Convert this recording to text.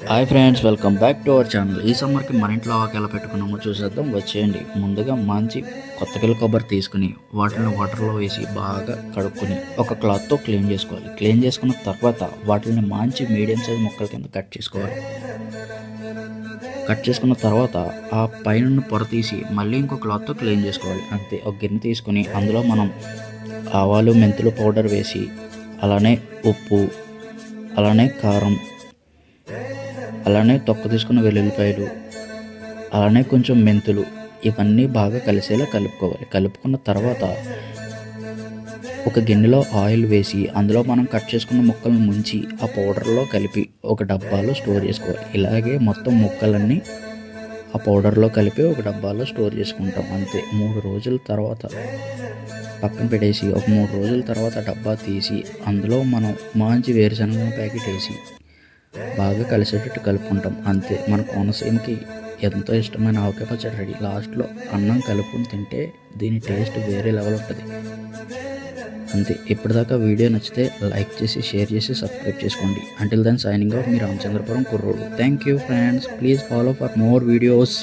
Hi friends, welcome back to our channel. ఈ సమ్మర్కి మన ఇంట్లో ఆకు ఎలా పెట్టుకున్నామో చూసేద్దాం, వచ్చేయండి. ముందుగా మంచి కొత్త కొబ్బరి తీసుకుని వాటిని వాటర్లో వేసి బాగా కడుక్కొని ఒక క్లాత్తో క్లీన్ చేసుకోవాలి. క్లీన్ చేసుకున్న తర్వాత వాటిని మంచి మీడియం సైజ్ ముక్కల కింద కట్ చేసుకోవాలి. కట్ చేసుకున్న తర్వాత ఆ పైన పొర తీసి మళ్ళీ ఇంకో క్లాత్తో క్లీన్ చేసుకోవాలి. అంతే. ఒక గిన్నె తీసుకుని అందులో మనం ఆవాలు మెంతులు పౌడర్ వేసి, అలానే ఉప్పు, అలానే కారం, అలానే తొక్క తీసుకున్న వెల్లుల్లిపాయలు, అలానే కొంచెం మెంతులు, ఇవన్నీ బాగా కలిసేలా కలుపుకోవాలి. కలుపుకున్న తర్వాత ఒక గిన్నెలో ఆయిల్ వేసి అందులో మనం కట్ చేసుకున్న ముక్కలను ముంచి ఆ పౌడర్లో కలిపి ఒక డబ్బాలో స్టోర్ చేసుకోవాలి. ఇలాగే మొత్తం ముక్కలన్నీ ఆ పౌడర్లో కలిపి ఒక డబ్బాలో స్టోర్ చేసుకుంటాం. అంతే. 3 రోజుల తర్వాత పక్కన పెట్టేసి ఒక 3 రోజుల తర్వాత డబ్బా తీసి అందులో మనం మంచి వేరుశనగ ప్యాకెట్ వేసి బాగా కలిసేటట్టు కలుపుకుంటాం. అంతే. మన కోనసీమకి ఎంతో ఇష్టమైన ఆవకాయ పచ్చడి రెడీ. లాస్ట్లో అన్నం కలుపుకొని తింటే దీని టేస్ట్ వేరే లెవెల్ ఉంటుంది. అంతే. ఇప్పటిదాకా వీడియో నచ్చితే లైక్ చేసి, షేర్ చేసి, సబ్స్క్రైబ్ చేసుకోండి. అంటిల్ దెన్ సైనింగ్ ఆఫ్ మీ రామచంద్రపురం కుర్రోడు. Thank you friends. Please follow for more videos.